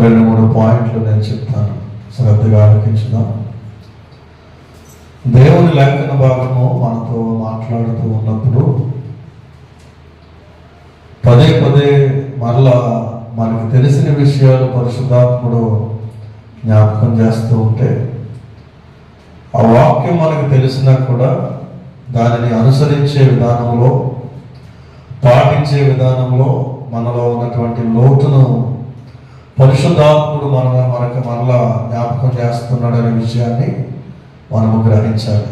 2-3 పాయింట్లు నేను చెప్తాను, శ్రద్ధగా ఆలకించుదాం. దేవుని లేఖన భాగము మనతో మాట్లాడుతూ ఉన్నప్పుడు పదే పదే మరలా మనకు తెలిసిన విషయాలు పరిశుద్ధాత్ముడు జ్ఞాపకం చేస్తూ ఉంటే, ఆ వాక్యం మనకు తెలిసినా కూడా దానిని అనుసరించే విధానంలో, పాటించే విధానంలో మనలో ఉన్నటువంటి లోటును పరిశుద్ధాత్ముడు మనకు మరలా జ్ఞాపకం చేస్తున్నాడనే విషయాన్ని మనము గ్రహించాలి.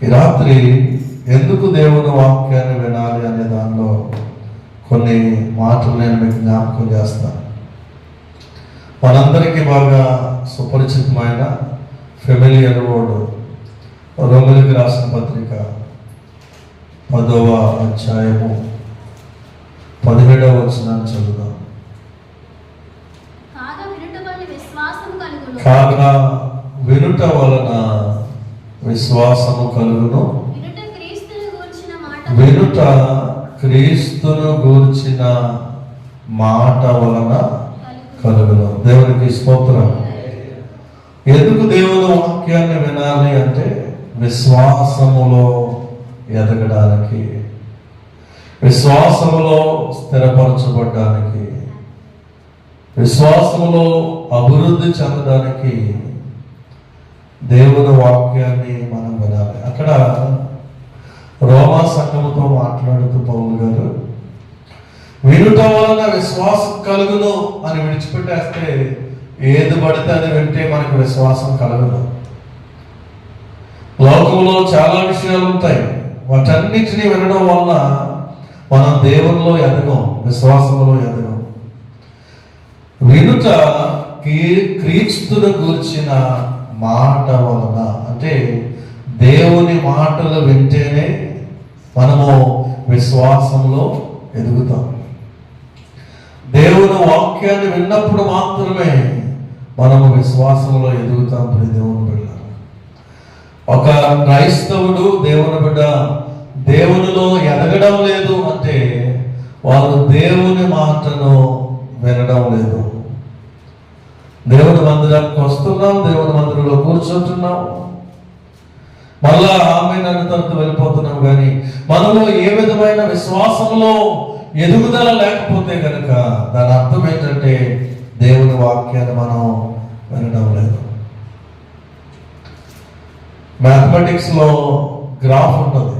ఈ రాత్రి ఎందుకు దేవుని వాక్యాన్ని వినాలి అనే దానిలో కొన్ని మాటలు నేను మీకు జ్ఞాపకం చేస్తాను. మనందరికీ బాగా సుపరిచితమైన ఫెమిలియర్ వర్డ్ రోమిలికి రాసిన పత్రిక 10వ అధ్యాయము 17వ వచనాన్ని చదువుదాం. కాగా వినుట వలన విశ్వాసము కలుగును, వినుట క్రీస్తును గూర్చిన మాట వలన కలుగును. దేవునికి స్తోత్రం. ఎందుకు దేవుని వాక్యాన్ని వినాలి అంటే విశ్వాసములో ఎదగడానికి, విశ్వాసములో స్థిరపరచబడడానికి, విశ్వాసములో అభివృద్ధి చెందడానికి దేవుని వాక్యాన్ని మనం వినాలి. అక్కడ రోమా సంఘముతో మాట్లాడుతూ పౌలు గారు వినుట వలన విశ్వాసం కలుగును అని విడిచిపెట్టేస్తే ఏది పడితే అది వింటే మనకు విశ్వాసం కలగదు. లోకంలో చాలా విషయాలు ఉంటాయి, వాటన్నిటినీ వినడం వలన మనం దేవునిలో ఎదగం, విశ్వాసంలో ఎదగం. వినుట క్రీస్తును గూర్చిన మాట వలన అంటే దేవుని మాటలు వింటేనే మనము విశ్వాసంలో ఎదుగుతాం. దేవుని వాక్యాన్ని విన్నప్పుడు మాత్రమే మనము విశ్వాసంలో ఎదుగుతాం. దేవుని బిడ్డ, ఒక క్రైస్తవుడు దేవుని బిడ్డ దేవునిలో ఎదగడం లేదు అంటే వాళ్ళు దేవుని మాటను వినడం లేదు. దేవుని మందిరానికి వస్తున్నాం, దేవుని మందిరంలో కూర్చుంటున్నాం, మళ్ళా ఆమె నన్ను తరచు వెళ్ళిపోతున్నాం. కానీ మనలో ఏ విధమైన విశ్వాసంలో ఎదుగుదల లేకపోతే కనుక దాని అర్థం ఏంటంటే దేవుని వాక్యాన్ని మనం వినడం లేదు. మ్యాథమెటిక్స్లో గ్రాఫ్ ఉంటుంది.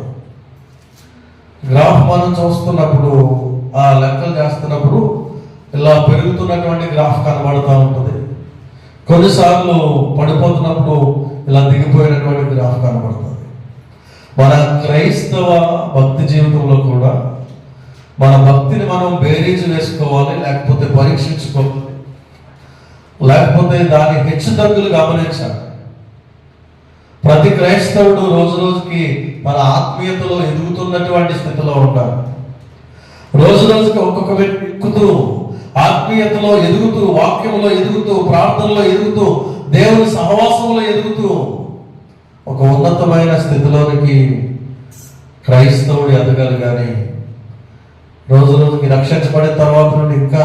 గ్రాఫ్ మనం చూస్తున్నప్పుడు, ఆ లెక్కలు చేస్తున్నప్పుడు ఇలా పెరుగుతున్నటువంటి గ్రాఫ్ కనబడుతూ ఉంటుంది. కొన్నిసార్లు పడిపోతున్నప్పుడు ఇలా దిగిపోయినటువంటి గ్రాఫ్ కనబడుతుంది. మన క్రైస్తవ భక్తి జీవితంలో కూడా మన భక్తిని మనం బేరీజు వేసుకోవాలి, లేకపోతే పరీక్షించుకోవాలి, లేకపోతే దాని హెచ్చుతగ్గులు గమనించాలి. ప్రతి క్రైస్తవుడు రోజు రోజుకి మన ఆత్మీయతలో ఎదుగుతున్నటువంటి స్థితిలో ఉంటారు. రోజు రోజుకి ఒక్కొక్క వ్యక్తి ఎక్కుతూ, ఆత్మీయతలో ఎదుగుతూ, వాక్యంలో ఎదుగుతూ, ప్రార్థనలో ఎదుగుతూ, దేవుని సహవాసంలో ఎదుగుతూ ఒక ఉన్నతమైన స్థితిలోనికి క్రైస్తవుడు ఎదగాలి. కానీ రోజు రోజుకి రక్షించబడిన తర్వాత నుండి ఇంకా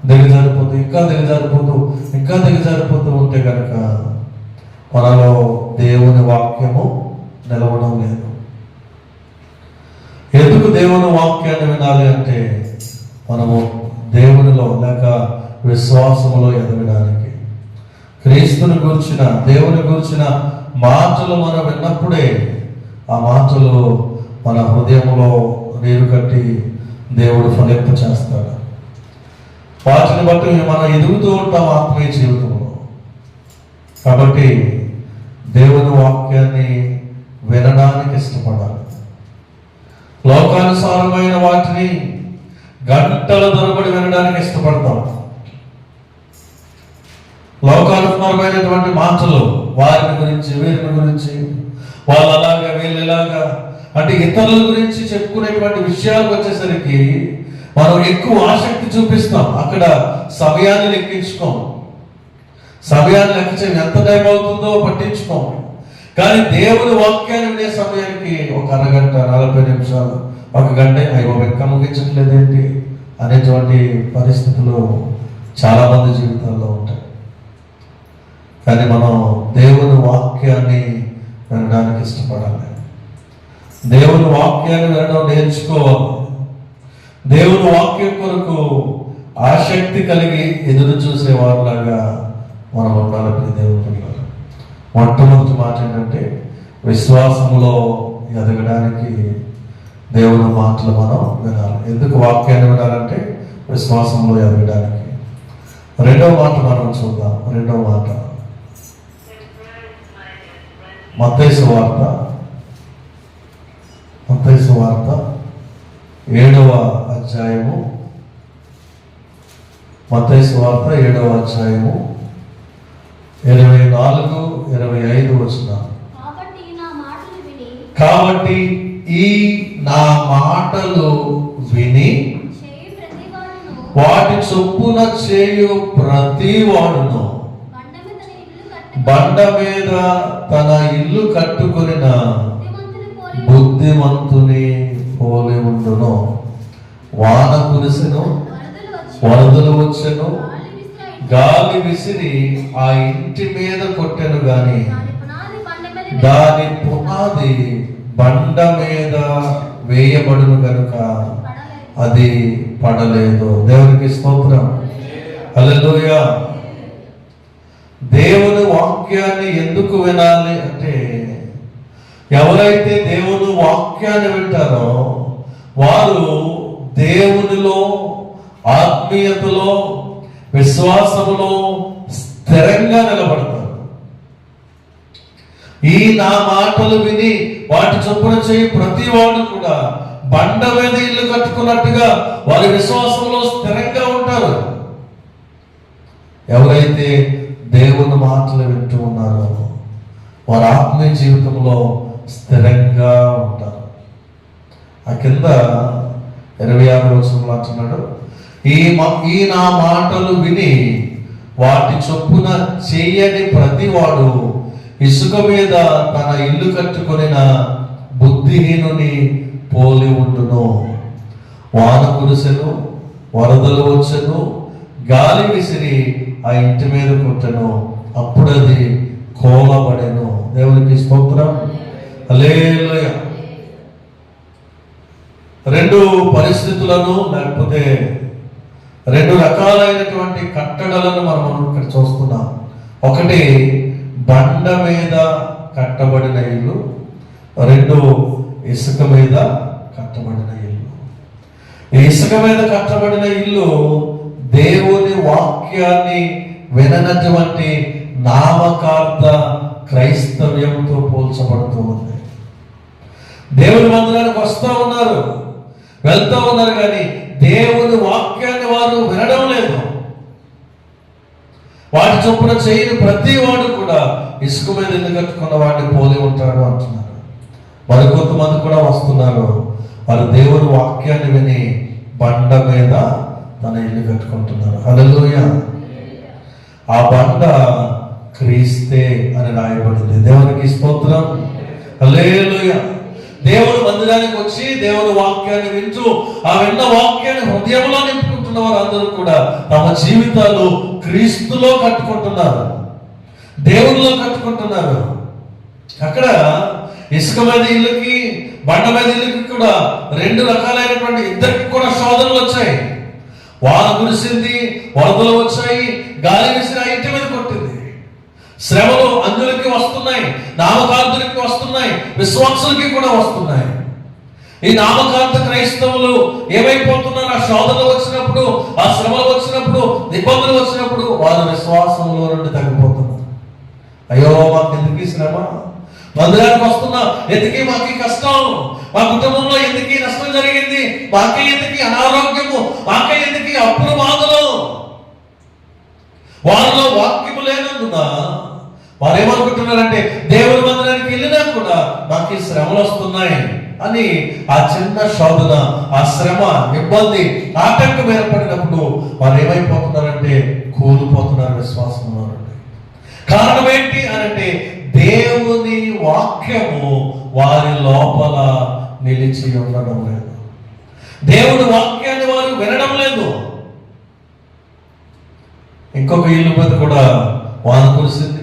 దిగజారిపోతూ, ఇంకా దిగజారిపోతూ, ఇంకా దిగజారిపోతూ ఉంటే కనుక మనలో దేవుని వాక్యము నిలవడం లేదు. ఎందుకు దేవుని వాక్యాన్ని వినాలి అంటే మనము దేవునిలో లేక విశ్వాసములో ఎదగడానికి. క్రీస్తుని గురించిన, దేవుని గురించిన మాటలు మనం విన్నప్పుడే ఆ మాటలు మన హృదయంలో నీరు కట్టి దేవుడు ఫలింప చేస్తాడు. వాటిని బట్టి మనం ఎదుగుతూ ఉంటాం ఆత్మీయ జీవితంలో. కాబట్టి దేవుని వాక్యాన్ని వినడానికి ఇష్టపడాలి. లోకానుసారమైన వాటిని గంటల తరబడి వినడానికి ఇష్టపడతాం. లోకానుసారమైనటువంటి మాటలు, వారిని గురించి, వీరిని గురించి, వాళ్ళు అలాగా, వీళ్ళు ఇలాగా అంటే ఇతరుల గురించి చెప్పుకునేటువంటి విషయాలకు వచ్చేసరికి మనం ఎక్కువ ఆసక్తి చూపిస్తాం. అక్కడ సమయాన్ని లెక్కించుకోం, సమయాన్ని లెక్క ఎంత టైం అవుతుందో పట్టించుకోం. కానీ దేవుని వాక్యాన్ని వినే సమయానికి ఒక అరగంట, 40 నిమిషాలు, 1 గంట, అయ్యో ఇంకా ముగించట్లేదేంటి అనేటువంటి పరిస్థితులు చాలామంది జీవితాల్లో ఉంటాయి. కానీ మనం దేవుని వాక్యాన్ని వినడానికి ఇష్టపడాలి. దేవుని వాక్యాన్ని వినడం నేర్చుకోవాలి. దేవుని వాక్యం కొరకు ఆసక్తి కలిగి ఎదురు చూసేవారిలాగా మనం ఉండాలి. దేవుని పిల్లలు, మొట్టమొదటి మాట ఏంటంటే విశ్వాసంలో ఎదగడానికి దేవుని మాటలు మనం వినాలి. ఎందుకు వాక్యాన్ని వినాలంటే విశ్వాసంలో ఎదగడానికి. రెండవ మాట మనం చూద్దాం. రెండవ మాట మత్తయి సువార్త 7వ అధ్యాయము. మత్తయి సువార్త 7వ అధ్యాయము 24-25 వచనాలు. కాబట్టి ఈ నా మాటలు విని వాటి చొప్పున చేయు ప్రతి వాడును బండ మీద తన ఇల్లు కట్టుకొనిన బుద్ధిమంతుని పోలి ఉండును. వాన కురిసెను, వరదలు వచ్చెను, గాలి విసిరి ఆ ఇంటి మీద కొట్టెను, గాని దాని పునాది బండ మీద వేయబడును గనుక అది పడలేదు. దేవునికి స్తోత్రం. హల్లెలూయా. దేవుని వాక్యాన్ని ఎందుకు వినాలి అంటే, ఎవరైతే దేవుని వాక్యాన్ని వింటారో వారు దేవునిలో, ఆత్మీయతలో, విశ్వాసములో స్థిరంగా నిలబడతారు. ఈ నా మాటలు విని వాటి చొప్పున చేయి ప్రతి వాడు కూడా బండ మీద ఇల్లు కట్టుకున్నట్టుగా వారి విశ్వాసంలో స్థిరంగా ఉంటారు. ఎవరైతే దేవుని మాటలు వింటూ ఉన్నారో వారి ఆత్మీయ జీవితంలో స్థిరంగా ఉంటారు. ఆ కింద 26వ వచనంలో అంటున్నాడు, ఈ నా మాటలు విని వాటి చొప్పున చేయని ప్రతివాడు ఇసుక మీద తన ఇల్లు కట్టుకొనిన బుద్ధిహీనుని పోలి ఉండును. వాన కురిసెను, వరదలు వచ్చెను, గాలి విసిరి ఆ ఇంటి మీద కొట్టెను, అప్పుడు అది కోలబడెను. దేవునికి స్తోత్రం. హల్లెలూయా. రెండు పరిస్థితులను, లేకపోతే రెండు రకాలైనటువంటి కట్టడలను మనం ఇక్కడ చూస్తున్నాం. ఒకటి బండ మీద కట్టబడిన ఇల్లు, రెండు ఇసుక మీద కట్టబడిన ఇల్లు. ఈ ఇసుక మీద కట్టబడిన ఇల్లు దేవుని వాక్యాన్ని విననటువంటి నామకార్థ క్రైస్తవ్యంతో పోల్చబడుతూ ఉంది. దేవుని మందిరానికి వస్తూ ఉన్నారు, వెళ్తూ ఉన్నారు, కానీ దేవుని వాక్యాన్ని వారు వినడం లేదు. వాటి చొప్పున చేయని ప్రతి వాడు కూడా ఇసుక మీద ఇల్లు కట్టుకున్న వాడిని పోలి ఉంటాడు అంటున్నారు. మరికొంతమంది కూడా వస్తున్నారు, వారు దేవుని వాక్యాన్ని విని బండ మీద తన ఇల్లు కట్టుకుంటున్నారు. హల్లెలూయా. ఆ బండ క్రీస్తే అని రాయబడింది. దేవునికి స్తోత్రం. హల్లెలూయా. దేవుని మందిరానికి వచ్చి దేవుని వాక్యాన్ని వింటూ ఆ విన్న వాక్యాన్ని హృదయంలో నింపుకుంటున్న వారందరూ కూడా తమ జీవితాలు క్రీస్తులో కట్టుకుంటున్నారు, దేవునిలో కట్టుకుంటున్నారు. అక్కడ ఇసుక మీద ఇల్లుకి, బండ మీద ఇల్లుకి కూడా రెండు రకాలైనటువంటి, ఇద్దరికి కూడా శోధనలు వచ్చాయి. వాన కురిసింది, వరదలు వచ్చాయి, గాలి విసిరి ఆ ఇంటి మీద కొట్టింది. శ్రమలు అన్యులకి వస్తున్నాయి, నామకార్థులకి వస్తున్నాయి, విశ్వాసులకి కూడా వస్తున్నాయి. ఈ నామకార్థ క్రైస్తవులు ఏమైపోతున్నారు? ఆ శోధనలు వచ్చినప్పుడు, ఆ శ్రమలు వచ్చినప్పుడు, ఇబ్బందులు వచ్చినప్పుడు వారు విశ్వాసంలో నుండి తగ్గిపోతున్నారు. అయ్యో మాకు ఎందుకు శ్రమ, మందిరానికి వస్తున్నా ఎందుకు మాకు కష్టం, మా కుటుంబంలో ఎందుకు నష్టం జరిగింది, మాకే ఎందుకు అనారోగ్యము, మాకే ఎందుకు అప్పులు బాధలు. వారిలో వాక్యము లేనందున వారు ఏమనుకుంటున్నారంటే దేవుని మందిరానికి వెళ్ళినా కూడా మాకు ఈ శ్రమలు వస్తున్నాయి అని ఆ చిన్న శోధన, ఆ శ్రమ, ఇబ్బంది, ఆటంకం ఏర్పడినప్పుడు వారు ఏమైపోతున్నారంటే కూలిపోతున్నారు విశ్వాసంలో. కారణం ఏంటి అనంటే దేవుని వాక్యము వారి లోపల నిలిచి ఉండడం లేదు. దేవుని వాక్యాన్ని వారు వినడం లేదు. ఇంకొక ఇల్లు మీద కూడా వాన కురిసింది,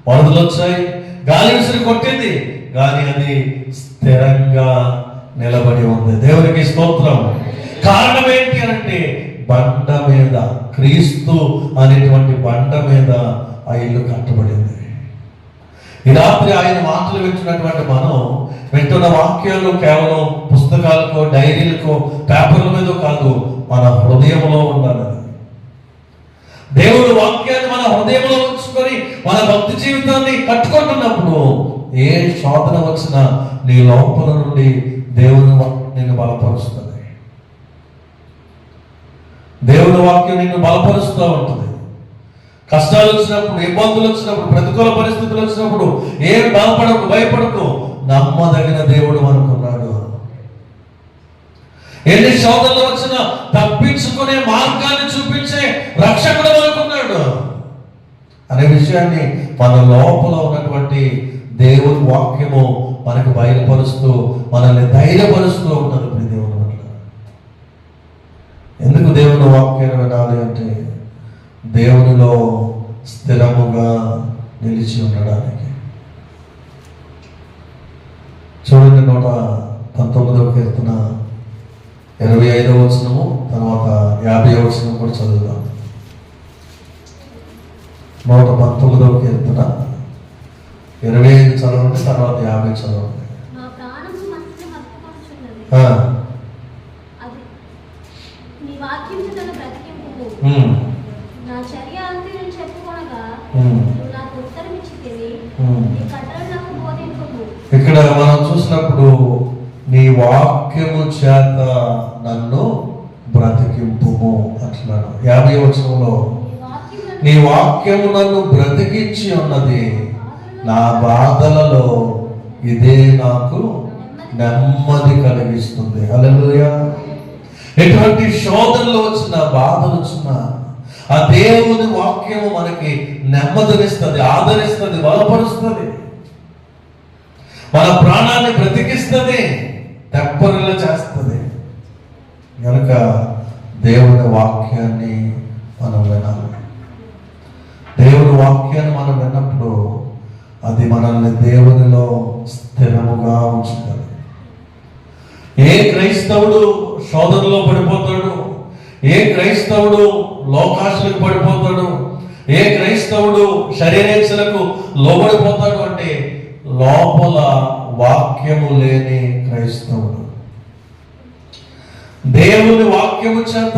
వరదలు వచ్చాయి, గాలి విసిరి కొట్టింది, కానీ అది స్థిరంగా నిలబడి ఉంది. దేవునికి స్తోత్రం. కారణం ఏంటి అంటే బండ మీద, క్రీస్తు అనేటువంటి బండ మీద ఆ ఇల్లు కట్టబడింది. ఈ రాత్రి ఆయన మాటలు వింటున్నటువంటి మనం వింటున్న వాక్యాలు కేవలం పుస్తకాలకో, డైరీలకో, పేపర్ల మీద కాదు, మన హృదయంలో ఉండాలి. దేవుడు వాక్యాన్ని మన హృదయంలో ఉంచుకొని మన భక్తి జీవితాన్ని కట్టుకుంటున్నప్పుడు ఏ శోధన వచ్చినా నీ లోపల నుండి దేవుని నిన్ను బలపరుస్తుంది. దేవుని వాక్యం నిన్ను బలపరుస్తూ ఉంటుంది. కష్టాలు వచ్చినప్పుడు, ఇబ్బందులు వచ్చినప్పుడు, ప్రతికూల పరిస్థితులు వచ్చినప్పుడు ఏం బాధపడకు, భయపడకు, నమ్మదగిన దేవుడు అనుకున్నాడు. ఎన్ని శోధనలు వచ్చినా తప్పించుకునే మార్గాన్ని చూపించే రక్షకుడు అనుకున్నాడు అనే విషయాన్ని మన లోపల ఉన్నటువంటి దేవుని వాక్యము మనకు బయలుపరుస్తూ మనల్ని ధైర్యపరుస్తూ ఉన్నది. దేవుని వల్ల ఎందుకు దేవుని వాక్యాన్ని వినాలి అంటే దేవునిలో స్థిరముగా నిలిచి ఉండడానికి. చూడండి 119వ కీర్తన 25వ వచనము, తర్వాత 50వ వచనం కూడా చదువుదాం. 119వ కీర్తన 25 చదవండి, తర్వాత 50 చదవండి. ఇక్కడ మనం చూసినప్పుడు నీ వాక్యము చేత నన్ను బ్రతికింపుము అంటున్నాడు. 50వ వచనంలో నీ వాక్యము నన్ను బ్రతికించి ఉన్నది, నా బాధలలో ఇదే నాకు నెమ్మది కలిగిస్తుంది. హల్లెలూయా. ఎటువంటి శోధనలు వచ్చినా, బాధలు వచ్చినా ఆ దేవుని వాక్యము మనకి నెమ్మదినిస్తుంది, ఆదరిస్తుంది, బలపరుస్తుంది, మన ప్రాణాన్ని బ్రతికిస్తుంది, తెప్పరిల్లా చేస్తుంది. కనుక దేవుని వాక్యాన్ని మనం వినాలి. దేవుని వాక్యాన్ని మనం విన్నప్పుడు అది మనల్ని దేవునిలో స్థిరముగా ఉంచుతుంది. ఏ క్రైస్తవుడు శోధనలో పడిపోతాడు, ఏ క్రైస్తవుడు లోకాశలకు పడిపోతాడు, ఏ క్రైస్తవుడు శరీరేచ్ఛలకు లోబడిపోతాడు అంటే లోపల వాక్యము లేని క్రైస్తవుడు. దేవుని వాక్యము చేత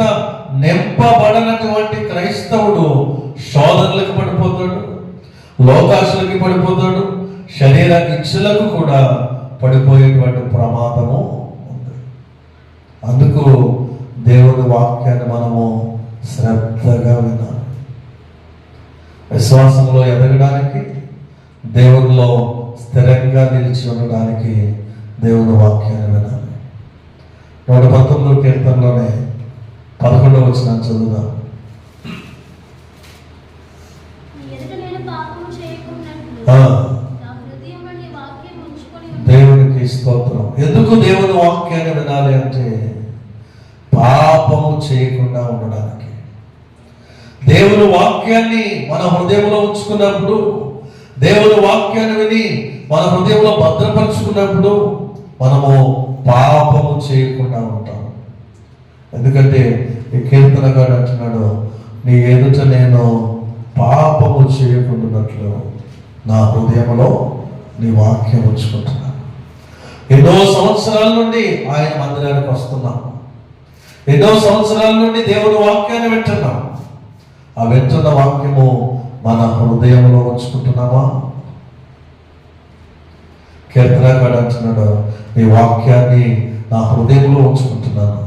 నింపబడనటువంటి క్రైస్తవుడు శోధనలకు పడిపోతాడు, లోకాశలకి పడిపోతాడు, శరీర ఇచ్ఛలకు కూడా పడిపోయేటువంటి ప్రమాదము ఉంది. అందుకు దేవుని వాక్యాన్ని మనము శ్రద్ధగా వినాలి. విశ్వాసంలో ఎదగడానికి, దేవునిలో స్థిరంగా నిలిచి ఉండడానికి దేవుని వాక్యాన్ని వినాలి. 119వ కీర్తనలోనే 11వ వచనం చదువుదాం. దేవునికి స్తోత్రం. ఎందుకు దేవుని వాక్యాన్ని వినాలి అంటే పాపము చేయకుండా ఉండడానికి. దేవుని వాక్యాన్ని మన హృదయంలో ఉంచుకున్నప్పుడు, దేవుని వాక్యాన్ని విని మన హృదయంలో భద్రపరుచుకున్నప్పుడు మనము పాపము చేయకుండా ఉంటాం. ఎందుకంటే ఈ కీర్తనగాడు అంటున్నాడు, నీ ఎదుట నేను పాపము చేయకుండానట్లు నా హృదయంలో నీ వాక్యం ఉంచుకుంటున్నాను. ఎన్నో సంవత్సరాల నుండి ఆయన మందిరానికి వస్తున్నాం, ఎన్నో సంవత్సరాల నుండి దేవుని వాక్యాన్ని వింటున్నాం. ఆ వింటున్న వాక్యము మన హృదయంలో ఉంచుకుంటున్నామా? కీర్తనగాడు అంటున్నాడు, నీ వాక్యాన్ని నా హృదయంలో ఉంచుకుంటున్నాను.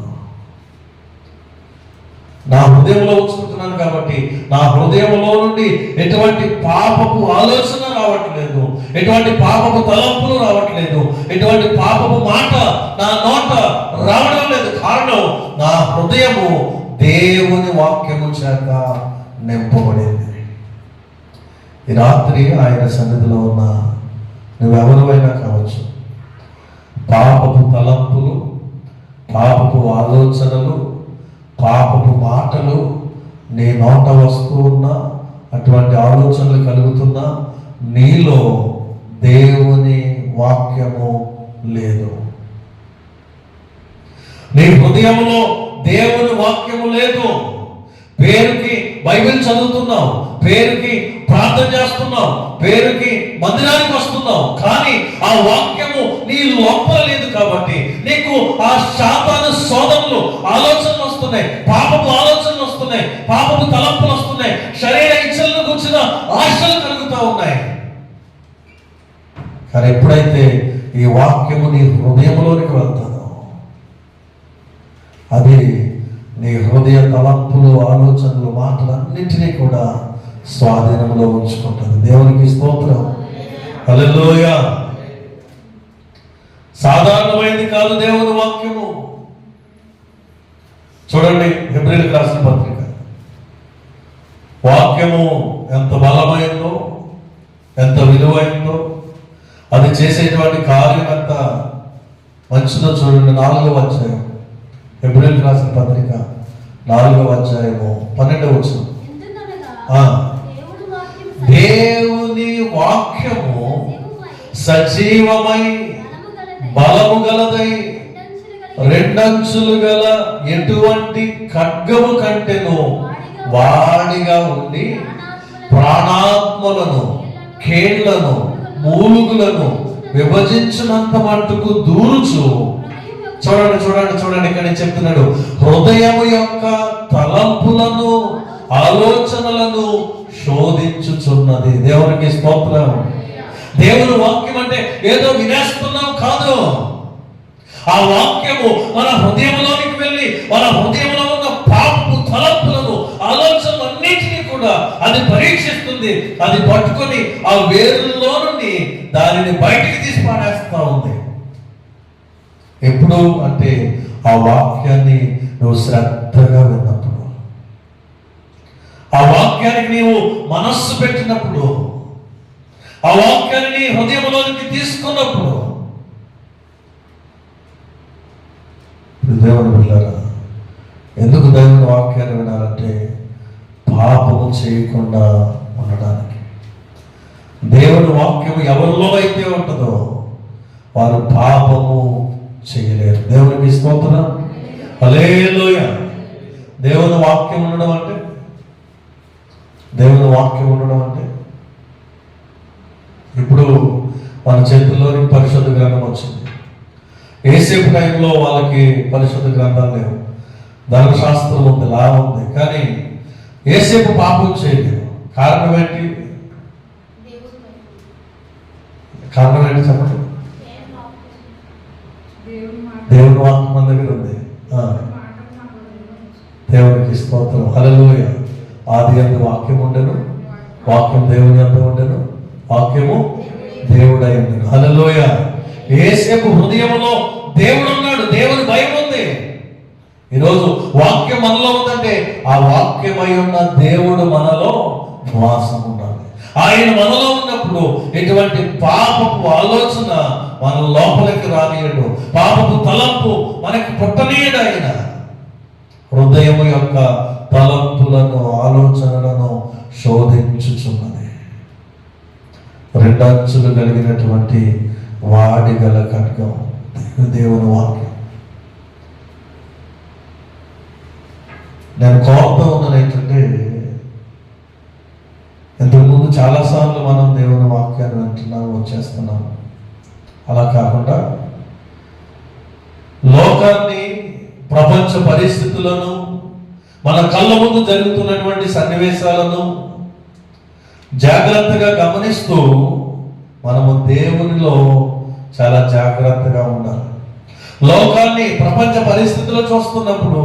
నా హృదయంలో ఉంచుకుంటున్నాను కాబట్టి నా హృదయంలో నుండి ఎటువంటి పాపపు ఆలోచన రావట్లేదు, ఎటువంటి పాపపు తలంపులు రావట్లేదు, ఎటువంటి పాపపు మాట నా నోట రావడం లేదు. కారణం నా హృదయము దేవుని వాక్యము చేత నింపబడింది. ఈ రాత్రి ఆయన సన్నిధిలో ఉన్న నువ్వెవరివైనా కావచ్చు, పాపపు తలంపులు, పాపపు ఆలోచనలు, పాపపు మాటలు నీ నోట వస్తూ ఉన్నా, అటువంటి ఆలోచనలు కలుగుతున్నా, నీలో దేవుని వాక్యము లేదు. నీ హృదయంలో దేవుని వాక్యము లేదు. పేరుకి బైబిల్ చదువుతున్నావు, పేరుకి ప్రార్థన చేస్తున్నావు, పేరుకి మందిరానికి వస్తున్నావు, కానీ ఆ వాక్యము నీ లోపల లేదు. కాబట్టి నీకు ఆ శాతాను శోధనలు, ఆలోచనలు వస్తున్నాయి, పాపపు ఆలోచనలు వస్తున్నాయి, పాపపు తలంపులు వస్తున్నాయి, శరీర ఇచ్చలను కూర్చున్న ఆశలు కలుగుతూ ఉన్నాయి. కానీ ఎప్పుడైతే ఈ వాక్యము నీ హృదయంలోనికి వెళ్తానో, అది నీ హృదయ తలంపులు, ఆలోచనలు, మాటలన్నింటినీ కూడా స్వాధీనంలో ఉంచుకుంటుంది. దేవునికి స్తోత్రం, హల్లెలూయా. సాధారణమైనది కాదు దేవుని వాక్యము. చూడండి, హెబ్రీయులకు రాసిన పత్రిక, వాక్యము ఎంత బలమైందో, ఎంత విలువైందో, అది చేసేటువంటి కార్యం ఎంత మంచిదో చూడండి. 4వ అధ్యాయం, హెబ్రీయులకు రాసిన పత్రిక 4వ అధ్యాయము 12వ వచనం. దేవుని వాక్యము సజీవమై బలము గలదై రెండంచులు గల ఎటువంటి ఖడ్గము కంటెను వాడిగా ఉండి ప్రాణాత్మలను, కేళ్లను, మూలుగులను విభజించినంత మట్టుకు దూరుచు. చూడండి చూడండి చూడండి, ఇక్కడ చెప్తున్నాడు, హృదయము యొక్క తలంపులను, ఆలోచనలను శోధించుచున్నది. దేవునికి స్తోత్రం. దేవుని వాక్యం అంటే ఏదో వినేస్తున్నాం కాదు. ఆ వాక్యము మన హృదయంలోనికి వెళ్ళి మన హృదయంలో ఉన్న పాపపు తలంపులను, ఆలోచనలు అన్నింటినీ కూడా అది పరీక్షిస్తుంది. అది పట్టుకొని ఆ వేరులో నుండి దానిని బయటికి తీసి పాడేస్తా ఉంది. ఎప్పుడు అంటే ఆ వాక్యాన్ని నువ్వు శ్రద్ధగా విన్నప్పుడు, ఆ వాక్యానికి నీవు మనస్సు పెట్టినప్పుడు, ఆ వాక్యాన్ని నీ హృదయంలోనికి తీసుకున్నప్పుడు. దేవుని బిడ్డలారా, ఎందుకు దేవుని వాక్యాన్ని వినాలంటే పాపము చేయకుండా ఉండడానికి. దేవుని వాక్యము ఎవరిలో అయితే ఉంటుందో వారు పాపము చేయలేరు. దేవునికి స్తోత్రం, హల్లెలూయా. దేవుని వాక్యం ఉండడం అంటే, దేవుని వాక్యం ఉండడం అంటే, ఇప్పుడు మన చేతుల్లోని పరిశుద్ధ గ్రంథం వచ్చింది. ఏసేపు టైంలో వాళ్ళకి పరిశుద్ధ గ్రంథాలు లేవు, ధర్మశాస్త్రం ఉంది, లా ఉంది, కానీ ఏసేపు పాపం చేయలేదు. కారణం ఏంటి? కారణం ఏంటి చెప్పండి? దేవుని వాక్యం మన దగ్గర ఉంది. దేవునికి స్తోత్రం, హల్లెలూయా. ఆది యందు వాక్యం ఉండెను, వాక్యం దేవుని యందు ఉండెను, వాక్యము దేవుడై ఉండెను. హల్లెలూయా. యేసేపు హృదయంలో దేవుడు ఉన్నాడు, దేవుని భయం ఉంది. ఈరోజు వాక్యం మనలో ఉందంటే ఆ వాక్యమై ఉన్న దేవుడు మనలో నివాసం ఉండాలి. ఆయన మనలో ఉన్నప్పుడు ఎటువంటి పాపపు ఆలోచన మన లోపలికి రానియడు, పాపపు తలంపు మనకి పుట్టనీయడు. ఆయన హృదయం యొక్క తలంపులను, ఆలోచనలను శోధించుచున్నది. రెండంచులు కలిగినటువంటి వాడి గల ఖడ్గం దేవుని వాక్యం. నేను కోరుతూ ఉన్నాను ఏంటంటే, ఇంతకుముందు చాలాసార్లు మనం దేవుని వాక్యాన్ని వింటున్నాము, వచ్చేస్తున్నాము. అలా కాకుండా లోకాన్ని, ప్రపంచ పరిస్థితులను, మన కళ్ళ ముందు జరుగుతున్నటువంటి సన్నివేశాలను జాగ్రత్తగా గమనిస్తూ మనము దేవునిలో చాలా జాగ్రత్తగా ఉండాలి. లోకాన్ని, ప్రపంచ పరిస్థితులు చూస్తున్నప్పుడు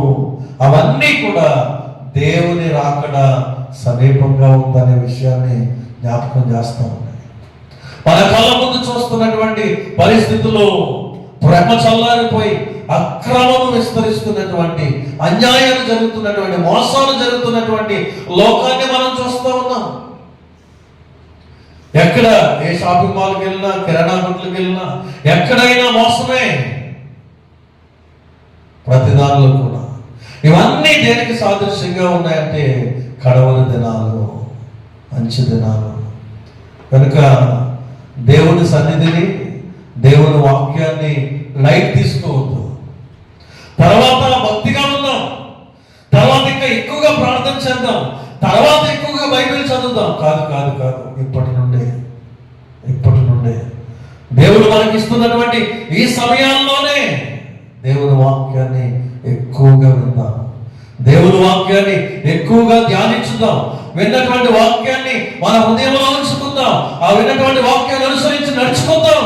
అవన్నీ కూడా దేవుని రాకడ సమీపంగా ఉందనే విషయాన్ని జ్ఞాపకం చేస్తూ ఉన్నాయి. మన కళ్ళ ముందు చూస్తున్నటువంటి పరిస్థితుల్లో ప్రేమ చల్లారిపోయి అక్రమము విస్తరిస్తున్నటువంటి, అన్యాయాలు జరుగుతున్నటువంటి, మోసాలు జరుగుతున్నటువంటి లోకాన్ని మనం చూస్తూ ఉన్నాం. ఎక్కడ ఏ షాపింగ్ మాల్కి వెళ్ళినా, కిరాణా కొట్లకి వెళ్ళినా ఎక్కడైనా మోసమే, ప్రతి దానిలో కూడా. ఇవన్నీ దేనికి సాదృశ్యంగా ఉన్నాయంటే కడవరి దినాలు, మంచి దినాలు. కనుక దేవుని సన్నిధిని, దేవుని వాక్యాన్ని లైట్ తీసుకోవద్దు. తర్వాత భక్తిగా ఉందాం, తర్వాత ఇంకా ఎక్కువగా ప్రార్థన చేద్దాం, తర్వాత ఎక్కువగా బైబిల్ చదువుదాం. కాదు కాదు కాదు, ఇప్పటి నుండే దేవుడు మనకి ఇస్తున్నటువంటి ఈ సమయాల్లోనే దేవుని వాక్యాన్ని ఎక్కువగా విందాం, దేవుని వాక్యాన్ని ఎక్కువగా ధ్యానించుదాం, విన్నటువంటి వాక్యాన్ని మన హృదయంలో ఉంచుకుందాం, ఆ విన్నటువంటి వాక్యాన్ని అనుసరించి నడుచుకుందాం,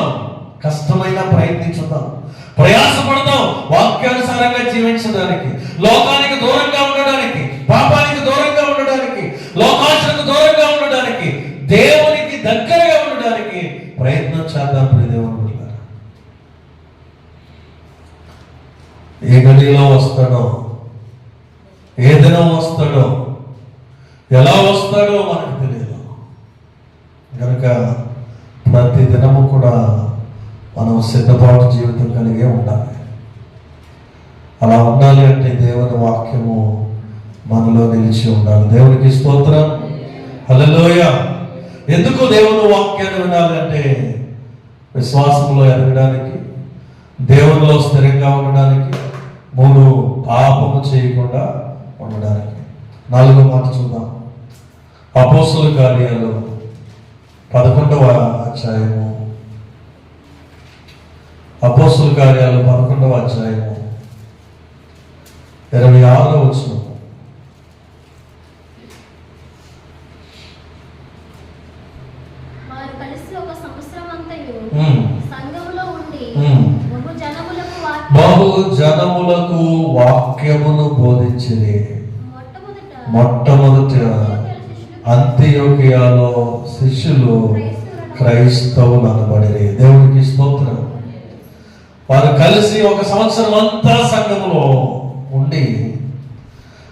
కష్టమైన ప్రయత్నించుదాం, ప్రయాసపడదాం వాక్యానుసారంగా జీవించడానికి, లోకానికి దూరంగా ఉండడానికి, పాపానికి దూరంగా ఉండడానికి, లోకాశలకు దూరంగా ఉండడానికి, దేవునికి దగ్గరగా ఉండడానికి ప్రయత్నం చేద్దాం. దేవుని బిడ్డలారా, ఏ గడిలో వస్తాడో, ఏ దినం వస్తాడో, ఎలా వస్తాడో మనకు తెలియదు. కనుక ప్రతి దినము కూడా మనం సిద్ధపాటు జీవితం కలిగే ఉండాలి. అలా ఉండాలి అంటే దేవుని వాక్యము మనలో నిలిచి ఉండాలి. దేవునికి స్తోత్రం, హల్లెలూయా. ఎందుకు దేవుని వాక్యాన్ని వినాలంటే విశ్వాసంలో ఎదగడానికి, దేవునిలో స్థిరంగా ఉండడానికి, 3 పాపము చేయకుండా ఉండడానికి. 4వ మాట చూద్దాం. అపోస్తలుల కార్యాలు 11వ అధ్యాయము, అపోస్తలుల కార్యాలు 11వ అధ్యాయము 26వ వచనం. బహు జనములకు వాక్యమును బోధించిరి. మొట్టమొదట అంతియోకియాలో శిష్యులు క్రైస్తవులు అనబడిరి. దేవునికి స్తోత్రం. వారు కలిసి 1 సంవత్సరం అంతా సంఘములో ఉండి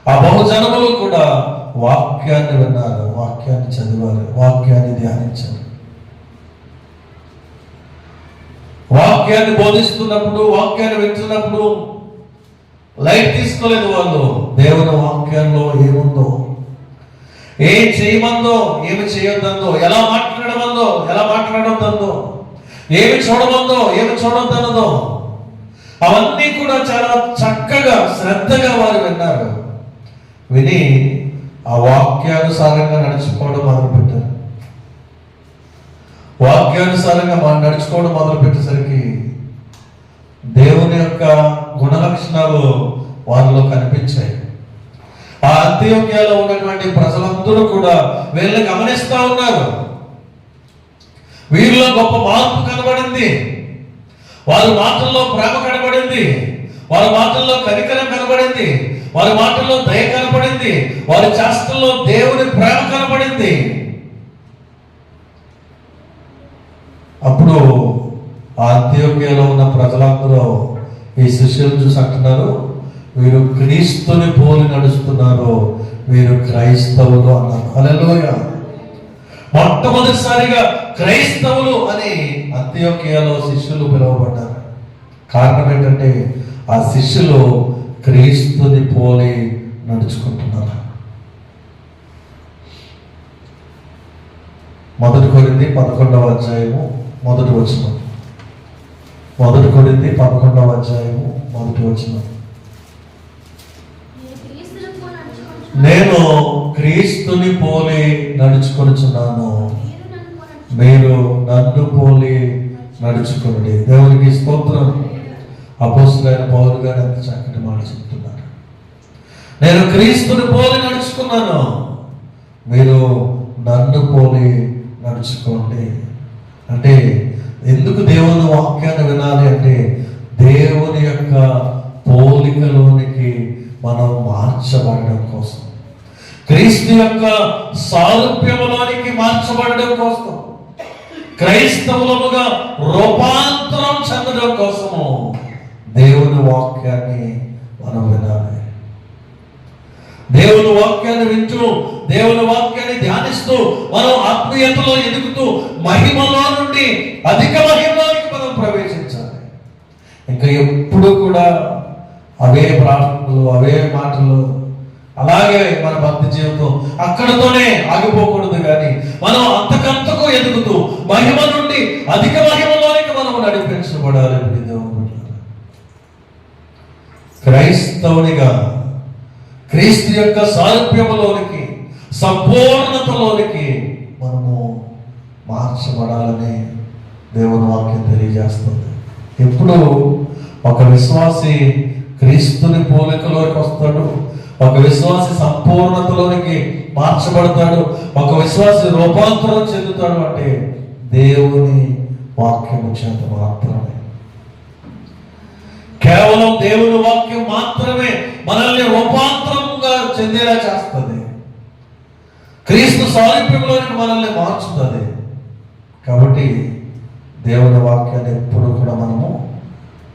ఆ బహుజనములు కూడా వాక్యాన్ని విన్నారు, వాక్యాన్ని చదివారు, వాక్యాన్ని ధ్యానించారు. వాక్యాన్ని బోధిస్తున్నప్పుడు, వాక్యాన్ని వింటున్నప్పుడు లైట్ తీసుకోలేదు వాళ్ళు. దేవుని వాక్యంలో ఏముందో, ఏం చేయమందో, ఏమి చేయొద్దందో, ఎలా మాట్లాడమందో, ఎలా మాట్లాడొద్దందో, ఏమి చూడమందో, ఏమి చూడొద్దన్నదో, అవన్నీ కూడా చాలా చక్కగా శ్రద్ధగా వారు విన్నారు. విని ఆ వాక్యానుసారంగా నడుచుకోవడం మొదలుపెట్టారు. వాక్యానుసారంగా మనం నడుచుకోవడం మొదలుపెట్టేసరికి దేవుని యొక్క గుణలక్షణాలు వారిలో కనిపించాయి. ఆ అంత్యోక్యాలో ఉన్నటువంటి ప్రజలందరూ కూడా వీళ్ళని గమనిస్తూ ఉన్నారు. వీరిలో గొప్ప మార్పు కనబడింది, వారి మాటల్లో ప్రేమ కనబడింది, వారి మాటల్లో కనికరం కనబడింది, వారి మాటల్లో దయ కనబడింది, వారి చేష్టల్లో దేవుని ప్రేమ కనబడింది. అప్పుడు ఆ అంత్యోక్యలో ఉన్న ప్రజలందరూ ఈ శిష్యులను చూసి అంటున్నారు, వీరు క్రీస్తుని పోలి నడుస్తున్నారు, వీరు క్రైస్తవులు అన్నారు. హల్లెలూయా. మొట్టమొదటిసారిగా క్రైస్తవులు అని అంత్యోక్యలో శిష్యులు పిలువబడ్డారు. కారణం ఏంటంటే ఆ శిష్యులు క్రీస్తుని పోలి నడుచుకుంటున్నారు. 1 కొరింథీ 11వ అధ్యాయము 1వ వచనం. 1 కొరింథీ 11వ అధ్యాయము 1వ వచనం. నేను క్రీస్తుని పోలి నడుచుకొనుచున్నాను, మీరు నన్ను పోలి నడుచుకోండి. దేవునికి స్తోత్రం. అపోస్తలుడైన పౌలు గారు ఎంత చక్కటి మాట చెప్తున్నారు. నేను క్రీస్తుని పోలి నడుచుకున్నాను, మీరు నన్ను పోలి నడుచుకోండి. అంటే ఎందుకు దేవుని వాక్యాన్ని వినాలి అంటే దేవుని యొక్క పోలికలోనికి మనం మార్చబడడం కోసం, క్రీస్తు యొక్క సారూప్యములోనికి మార్చబడడం కోసం, క్రైస్తవులుగా రూపాంతరం చెందడం కోసము దేవుని వాక్యాన్ని మనం వినాలి. దేవుని వాక్యాన్ని వింటూ, దేవుని వాక్యాన్ని ధ్యానిస్తూ మనం ఆత్మీయతలో ఎదుగుతూ మహిమలో నుండి అధిక మహిమలోనికి మనం ప్రవేశించాలి. ఇంకా ఎప్పుడు కూడా అవే ప్రార్థనలు, అవే మాటలు, అలాగే మన భక్తి జీవితం అక్కడతోనే ఆగిపోకూడదు, కానీ మనం అంతకంతకు ఎదుగుతూ మహిమ నుండి అధిక మహిమలోనికి మనం నడిపించబడాలి. క్రైస్తవునిగా క్రీస్తు యొక్క సారూప్యములోనికి, సంపూర్ణతలోనికి మనము మార్చబడాలని దేవుని వాక్యం తెలియజేస్తుంది. ఎప్పుడు ఒక విశ్వాసి క్రీస్తుని పోలికలోకి వస్తాడు, ఒక విశ్వాసి సంపూర్ణతలోనికి మార్చబడతాడు, ఒక విశ్వాసి రూపాంతరం చెందుతాడు అంటే దేవుని వాక్యము చేత మాత్రమే. కేవలం దేవుని వాక్యం మాత్రమే మనల్ని రూపాంతరంగా చెందేలా చేస్తుంది, క్రీస్తు సారూప్యంలోనికి మనల్ని మార్చుతుంది. కాబట్టి దేవుని వాక్యాన్ని ఎప్పుడు కూడా మనము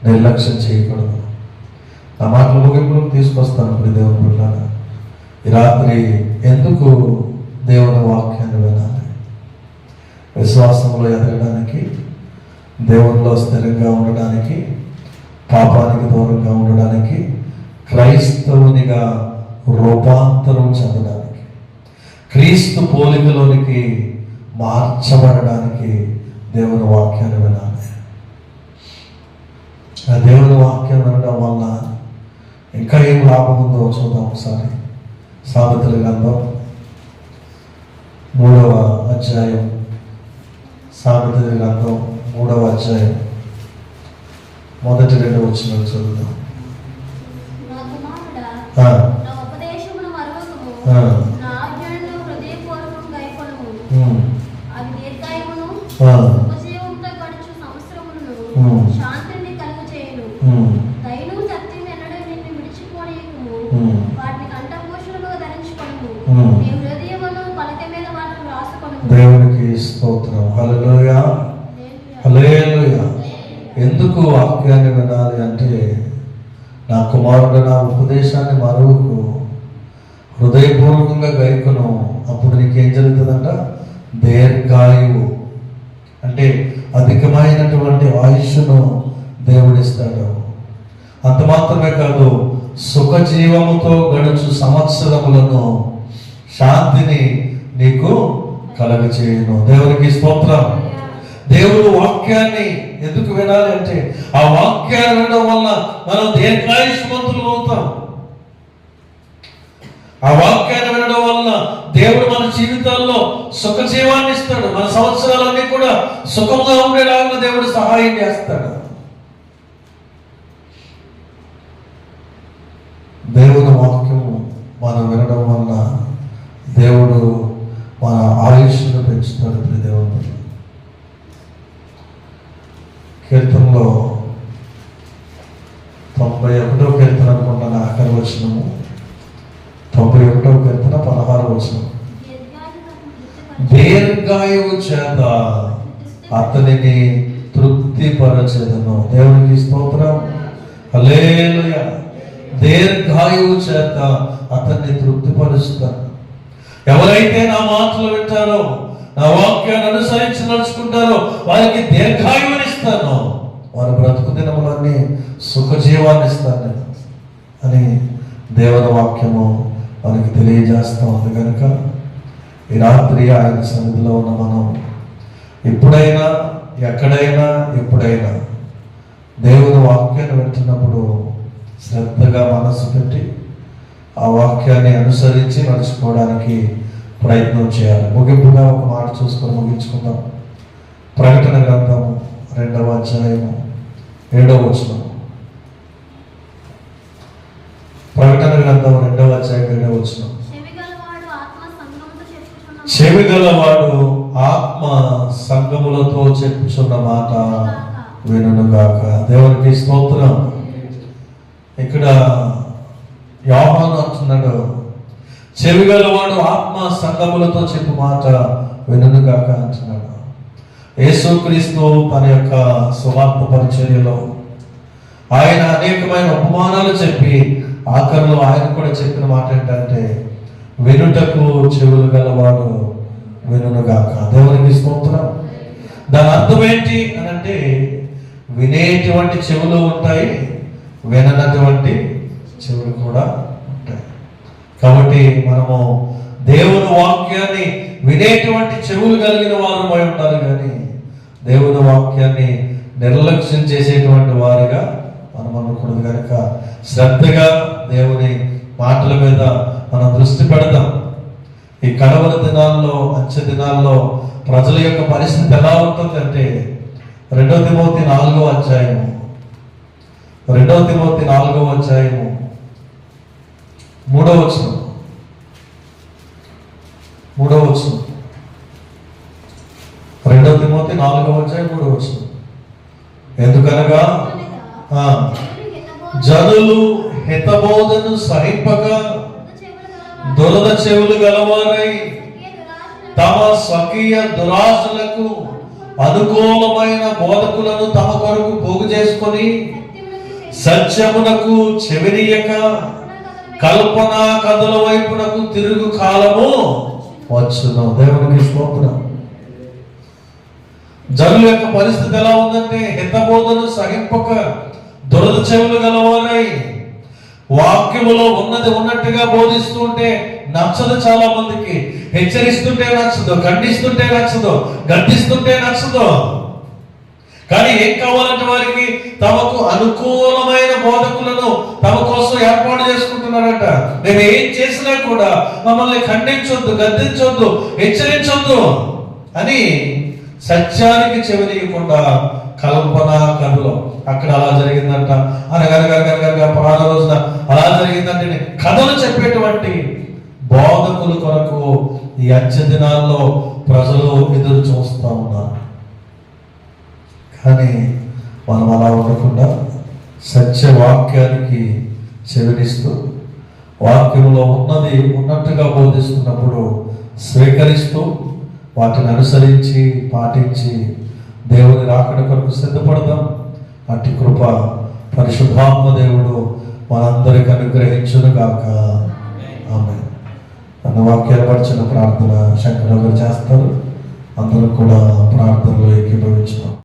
నిర్లక్ష్యం చేయకూడదు. నా మాటలు ముగింపులకు తీసుకొస్తాను. ఇప్పుడు దేవుని బిడ్డలారా, ఈ రాత్రి ఎందుకు దేవుని వాక్యాన్ని వినాలి? విశ్వాసంలో ఎదగడానికి, దేవునిలో స్థిరంగా ఉండడానికి, పాపానికి దూరంగా ఉండడానికి, క్రైస్తవునిగా రూపాంతరం చెందడానికి, క్రీస్తు పోలికలోనికి మార్చబడడానికి దేవుని వాక్యాన్ని వినాలి. ఆ దేవుని వాక్యం వినడం వల్ల ఇంకా ఏం లాభం ఉందో చూద్దాం ఒకసారి. సామెతల గ్రంథం 3వ అధ్యాయం, సామెతల గ్రంథం 3వ అధ్యాయం మొదటి 2 వచనాలు చదువుదాం. దేవునికి స్తోత్రం. హల్లెలూయా, హల్లెలూయా. ఎందుకు వాక్యాన్ని వినాలి అంటే, నా కుమారుడు నా ఉపదేశాన్ని మరువకు, హృదయపూర్వకంగా గైకొను, అప్పుడు నీకేం జరుగుతుందంట? దీర్ఘాయువు అంటే అధికమైనటువంటి ఆయుష్ను దేవుడిస్తాడు. అంత మాత్రమే కాదు, సుఖజీవముతో గడుచు సంవత్సరములను, శాంతిని నీకు కలగచేయును. దేవునికి స్తోత్రం. దేవుడు వాక్యాన్ని ఎందుకు వినాలి అంటే, ఆ వాక్యాన్ని వినడం వల్ల మనం దీర్ఘాయుష్మంతులు అవుతాం. ఆ వాక్యాన్ని వినడం వల్ల దేవుడు మన జీవితాల్లో సుఖజీవాన్ని ఇస్తాడు. మన సంవత్సరాలన్నీ కూడా సుఖంగా ఉండేలాగా దేవుడు సహాయం చేస్తాడు. దేవుని వాక్యము మనం వినడం వల్ల దేవుడు మన ఆయుష్ను పెంచుతాడు. దేవుడు కీర్తనలో 91వ కీర్తన అనుకుంటాను, ఆఖరి వచనము 91వ కీర్తన 16వ వచనం. దీర్ఘాయువు చేత అతనిని తృప్తిపరచెదను. దేవునికి స్తోత్రం. హల్లెలూయా. దీర్ఘాయువు చేత అతన్ని తృప్తిపరుస్తాను. ఎవరైతే నా మాటలు వింటారో, నా వాక్యాన్ని అనుసరించి నడుచుకుంటారో వారికి దీర్ఘాయువుని ఇస్తాను, వారి బ్రతుకు దినములన్నీ సుఖజీవాన్ని ఇస్తాను అని దేవుని వాక్యము మనకి తెలియజేస్తూ ఉంది. కనుక ఈ రాత్రి ఆయన సన్నిధిలో ఉన్న మనం ఎప్పుడైనా, ఎక్కడైనా, ఎప్పుడైనా దేవుని వాక్యాన్ని వింటున్నప్పుడు శ్రద్ధగా మనసు పెట్టి ఆ వాక్యాన్ని అనుసరించి నడుచుకోవడానికి ప్రయత్నం చేయాలి. ముగింపుగా ఒక మాట చూసుకొని ముగించుకుందాం. ప్రకటన గ్రంథం 2వ అధ్యాయము 7వ వచనం. ప్రకటన గ్రంథం 2వ అధ్యాయం 7వ వచనం. చెవిగలవాడు ఆత్మ సంఘములతో చెప్పుచున్న మాట వినుగాక. దేవునికి స్తోత్రం. ఇక్కడ యోహాను అంటున్నాడు, చెవిగలవాడు ఆత్మ సంఘములతో చెప్పు మాట వినుగాక అంటున్నాడు. యేసుక్రీస్తు తన యొక్క సువార్త పరిచర్యలో ఆయన అనేకమైన ఉపమానాలు చెప్పి ఆఖరిలో ఆయన కూడా చెప్పిన మాట ఏంటంటే, వినుటకు చెవులు గలవాడు వినుగాక. దేవునికి స్తోత్రం. దాని అర్థం ఏంటి అని అంటే, వినేటువంటి చెవులు ఉంటాయి, విననటువంటి చెవులు కూడా ఉంటాయి. కాబట్టి మనము దేవుని వాక్యాన్ని వినేటువంటి చెవులు కలిగిన వారమై ఉండాలి, కానీ దేవుని వాక్యాన్ని నిర్లక్ష్యం చేసేటువంటి వారిగా మనం అనుకున్నది కనుక శ్రద్ధగా దేవుని మాటల మీద మనం దృష్టి పెడదాం. ఈ కడవరి దినాల్లో, అంచె దినాల్లో ప్రజల యొక్క పరిస్థితి ఎలా ఉంటుందంటే 2 తిమోతి 4వ అధ్యాయము 2 తిమోతి 4వ అధ్యాయము 3వ వచనం 2 తిమోతి 4వ అధ్యాయం 3వ వచనం. ఎందుకనగా జనులు హితబోధను సహింపక దురద చెవులు గలవారై తమ స్వకీయ దురాశలకు అనుకూలమైన బోధకులను తమ కొరకు పోగు చేసుకొని సత్యమునకు చెవినీయక కల్పనా కథల వైపునకు తిరుగు కాలము వచ్చును. దేవునికి స్తోత్రం. జనుల యొక్క పరిస్థితి ఎలా ఉందంటే హితబోధను సహింపక దురద చెవులు గలవారై, వాక్యములో ఉన్నది ఉన్నట్టుగా బోధిస్తుంటే నచ్చదు, చాలా మందికి హెచ్చరిస్తుంటే నచ్చదు, ఖండిస్తుంటే నచ్చదు, గద్దిస్తుంటే నచ్చదు. కానీ ఏం కావాలంటే వారికి తమకు అనుకూలమైన బోధకులను తమ కోసం ఏర్పాటు చేసుకుంటున్నారట. మేము ఏం చేసినా కూడా మమ్మల్ని ఖండించొద్దు, గద్దించొద్దు, హెచ్చరించొద్దు అని సత్యానికి చెవినీయకుండా కల్పన కథలో అక్కడ అలా జరిగిందంట, అనగనగనగనగా పలానా రోజున అలా జరిగిందంటే కథలు చెప్పేటువంటి బోధకుల కొరకు ఈ అంచె దినాల్లో ప్రజలు ఎదురు చూస్తూ ఉన్నారు. కానీ మనం అలా ఉండకుండా సత్యవాక్యానికి చెవినిస్తూ వాక్యంలో ఉన్నది ఉన్నట్టుగా బోధిస్తున్నప్పుడు స్వీకరిస్తూ వాటిని అనుసరించి పాటించి దేవుని రాకడ కొరకు సిద్ధపడదాం. అట్టి కృప పరిశుద్ధాత్మ దేవుడు మనందరికి అనుగ్రహించును గాక. ఆమేన్. అన్న వాక్యాలు పరిచిన ప్రార్థన శంకర్ గారు చేస్తారు. అందరూ కూడా ప్రార్థనలో ఏకీభవించుతాం.